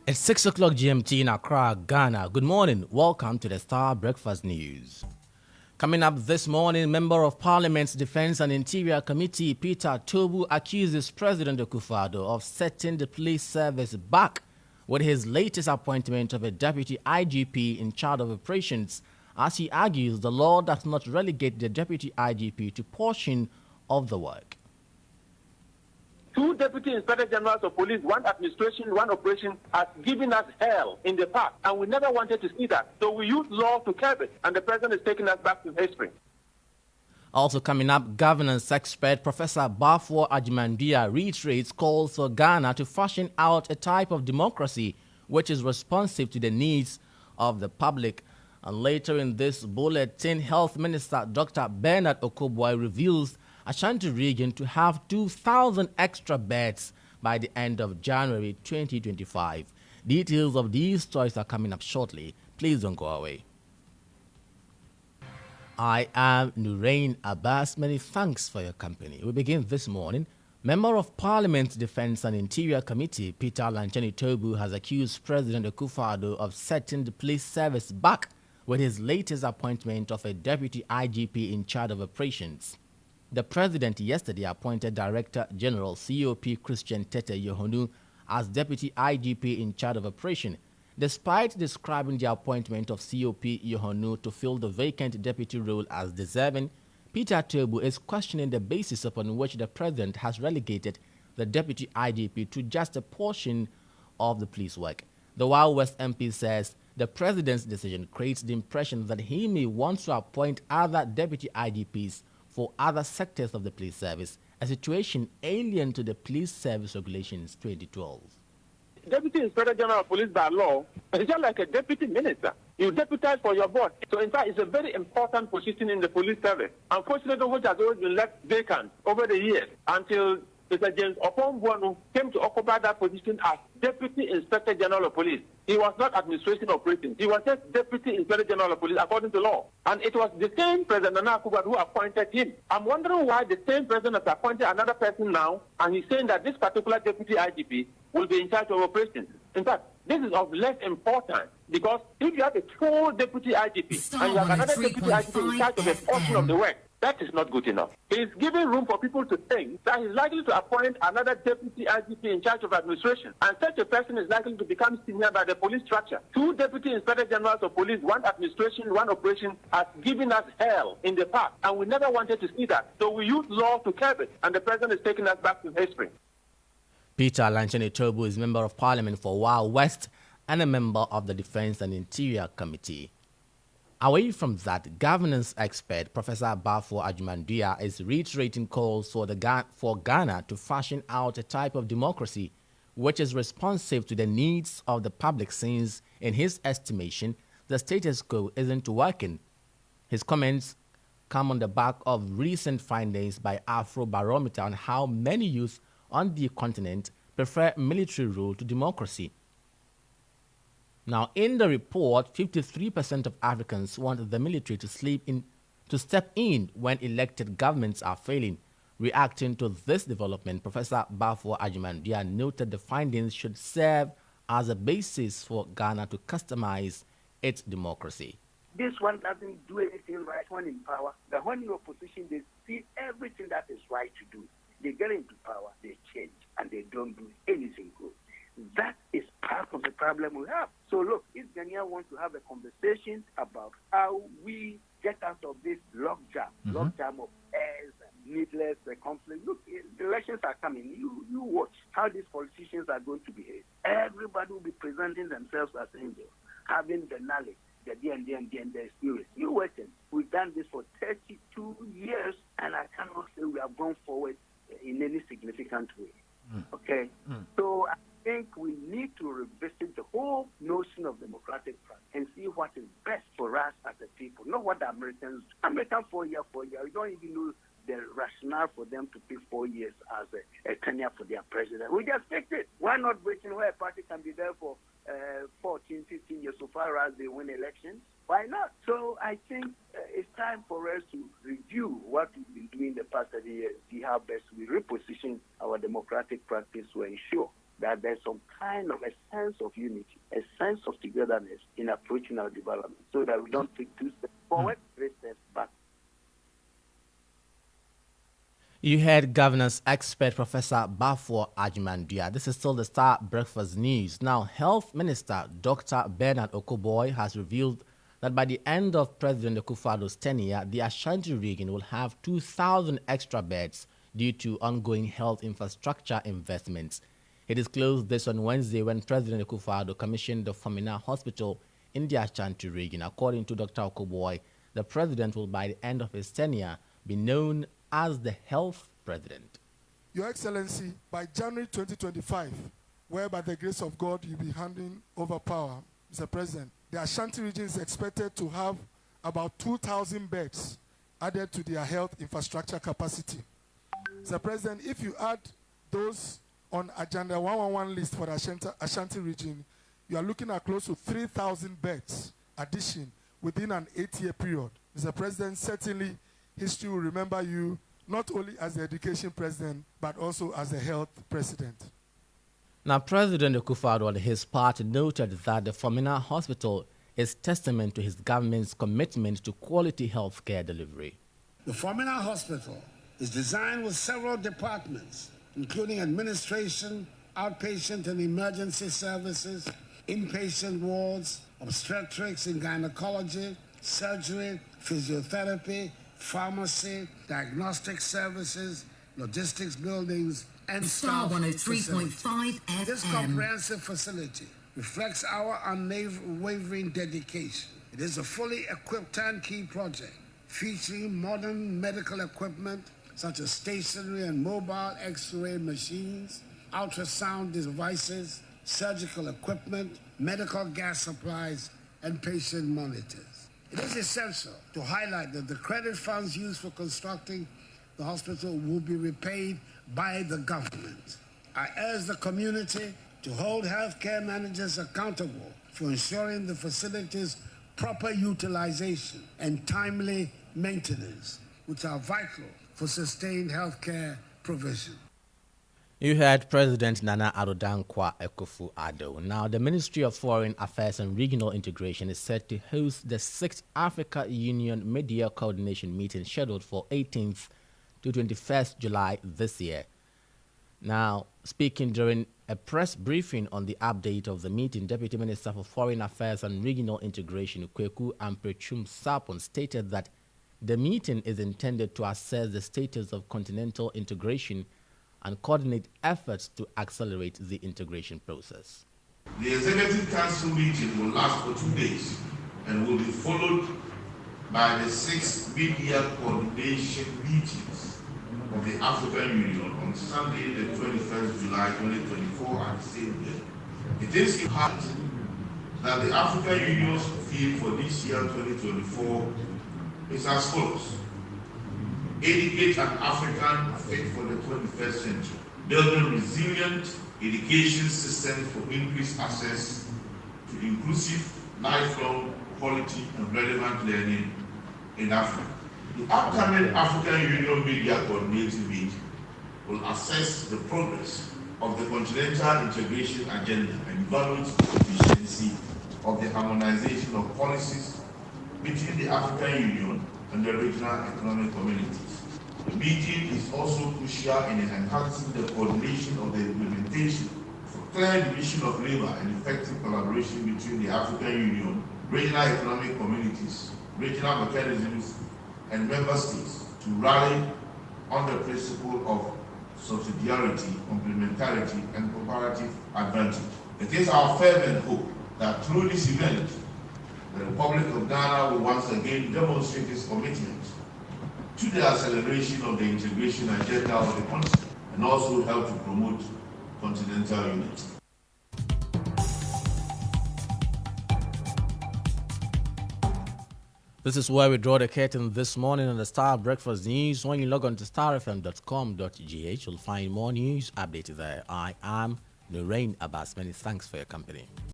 It's 6 o'clock GMT in Accra, Ghana. Good morning. Welcome to the Starr Breakfast News. Coming up this morning, Member of Parliament's Defense and Interior Committee, Peter Tobu, accuses President Akufo-Addo of setting the police service back with his latest appointment of a deputy IGP in charge of operations, as he argues the law does not relegate the deputy IGP to portion of the work. Two deputy inspector generals of police, one administration, one operation, has given us hell in the past, and we never wanted to see that. So we use law to curb it, and the president is taking us back to history. Also coming up, governance expert Professor Bafo Ajimandia reiterates calls for Ghana to fashion out a type of democracy which is responsive to the needs of the public. And later in this bulletin, Health Minister Dr. Bernard Okoboi reveals Ashanti region to have 2,000 extra beds by the end of January 2025. Details of these stories are coming up shortly. Please don't go away. I am Nurein Abass. Many thanks for your company. We begin this morning. Member of Parliament's Defense and Interior Committee, Peter Lancheni Tobu, has accused President Akufo-Addo of setting the police service back with his latest appointment of a deputy IGP in charge of operations. The president yesterday appointed Director General COP Christian Tete Yohonu as Deputy IGP in charge of operation. Despite describing the appointment of COP Yohonu to fill the vacant deputy role as deserving, Peter Tobu is questioning the basis upon which the president has relegated the Deputy IGP to just a portion of the police work. The Wild West MP says the president's decision creates the impression that he may want to appoint other Deputy IGPs for other sectors of the police service, a situation alien to the Police Service Regulations 2012. Deputy Inspector General of Police by law is just like a deputy minister. You deputize for your board. So in fact, it's a very important position in the police service. Unfortunately, which has always been left vacant over the years until Mr. James Opombuanu came to occupy that position as Deputy Inspector General of Police. He was not administration operating. He was just Deputy Inspector General of Police according to law. And it was the same President Nana Akufo who appointed him. I'm wondering why the same president has appointed another person now, and he's saying that this particular Deputy IGP will be in charge of operations. In fact, this is of less importance because if you have a full Deputy IGP and you have another Deputy IGP in charge of a portion of the work, that is not good enough. He's giving room for people to think that he's likely to appoint another Deputy IGP in charge of administration, and such a person is likely to become senior by the police structure. Two Deputy Inspector Generals of Police, one administration, one operation, has given us hell in the past, and we never wanted to see that. So we use law to curb it, and the president is taking us back to history. Peter Lancheni Tobu is Member of Parliament for Wild West and a member of the Defense and Interior Committee. Away from that, governance expert Professor Bafo Ajimandia is reiterating calls for Ghana to fashion out a type of democracy which is responsive to the needs of the public, since, in his estimation, the status quo isn't working. His comments come on the back of recent findings by Afrobarometer on how many youth on the continent prefer military rule to democracy. Now, in the report, 53% of Africans want the military to step in when elected governments are failing. Reacting to this development, Professor Bafo Ajimandia noted the findings should serve as a basis for Ghana to customize its democracy. This one doesn't do anything right when in power. But when in opposition, they see everything that is right to do. They get into power, they change, and they don't do anything good. That is part of the problem we have. So look, if Ghanaians want to have a conversation about how we get out of this logjam of airs and needless conflict, look, the elections are coming. You watch how these politicians are going to behave. Everybody will be presenting themselves as angels, having the knowledge, the the experience. You waiting. We've done this for 32 years, and I cannot say we have gone forward in any significant way. Okay? So I think we need to revisit the whole notion of democratic practice and see what is best for us as a people, not what the Americans do. American 4 year. We don't even know the rationale for them to pick 4 years as a tenure for their president. We just picked it. Why not Britain, where a party can be there for 14, 15 years so far as they win elections? Why not? So I think it's time for us to review what we've been doing the past 30 years, see how best we reposition our democratic practice to ensure that there's some kind of a sense of unity, a sense of togetherness in approaching our development, so that we don't take 2 steps forward, 3 steps back. You heard governance expert Professor Bafo Ajimandua. This is still the Star Breakfast News. Now, Health Minister Dr. Bernard Okoboy has revealed that by the end of President Akufo-Addo's tenure, the Ashanti region will have 2,000 extra beds due to ongoing health infrastructure investments. He disclosed this on Wednesday when President Akufo-Addo commissioned the Famina Hospital in the Ashanti region. According to Dr. Okoboy, the president will, by the end of his tenure, be known as the health president. Your Excellency, by January 2025, where by the grace of God you'll be handing over power, Mr. President, the Ashanti region is expected to have about 2,000 beds added to their health infrastructure capacity. Mr. President, if you add those on Agenda 111 list for the Ashanti region, you are looking at close to 3,000 beds addition within an 8-year period. Mr. President, certainly history will remember you not only as the education president, but also as the health president. Now, President Akufo-Addo and his party noted that the Famina Hospital is testament to his government's commitment to quality health care delivery. The Famina Hospital is designed with several departments, including administration, outpatient and emergency services, inpatient wards, obstetrics and gynecology, surgery, physiotherapy, pharmacy, diagnostic services, logistics buildings, and Starr 103.5 FM. This comprehensive facility reflects our unwavering dedication. It is a fully equipped turnkey project featuring modern medical equipment such as stationary and mobile X-ray machines, ultrasound devices, surgical equipment, medical gas supplies, and patient monitors. It is essential to highlight that the credit funds used for constructing the hospital will be repaid by the government. I urge the community to hold healthcare managers accountable for ensuring the facility's proper utilization and timely maintenance, which are vital for sustained healthcare provision. You heard President Nana Addo Dankwa Akufo-Addo. Now, the Ministry of Foreign Affairs and Regional Integration is set to host the 6th Africa Union Media Coordination Meeting scheduled for 18th to 21st July this year. Now, speaking during a press briefing on the update of the meeting, Deputy Minister for Foreign Affairs and Regional Integration, Kweku Amprechum Sapon, stated that the meeting is intended to assess the status of continental integration and coordinate efforts to accelerate the integration process. The Executive Council meeting will last for 2 days and will be followed by the 6 media coordination meetings of the African Union on Sunday, the 21st July 2024 at the same day. It is in heart that the African Union's theme for this year 2024 is as follows: educate an African fit for the 21st century, building resilient education systems for increased access to inclusive, lifelong, quality and relevant learning in Africa. The upcoming African Union Media Coordinating Meeting will assess the progress of the continental integration agenda and evaluate the efficiency of the harmonization of policies between the African Union and the regional economic communities. The meeting is also crucial in enhancing the coordination of the implementation for clear division of labor and effective collaboration between the African Union, regional economic communities, regional mechanisms, and member states to rally on the principle of subsidiarity, complementarity, and comparative advantage. It is our fervent hope that through this event, the Republic of Ghana will once again demonstrate its commitment to the acceleration of the integration agenda of the continent and also help to promote continental unity. This is where we draw the curtain this morning on the Star Breakfast News. When you log on to starfm.com.gh, you'll find more news updated there. I am Nurein Abass. Many thanks for your company.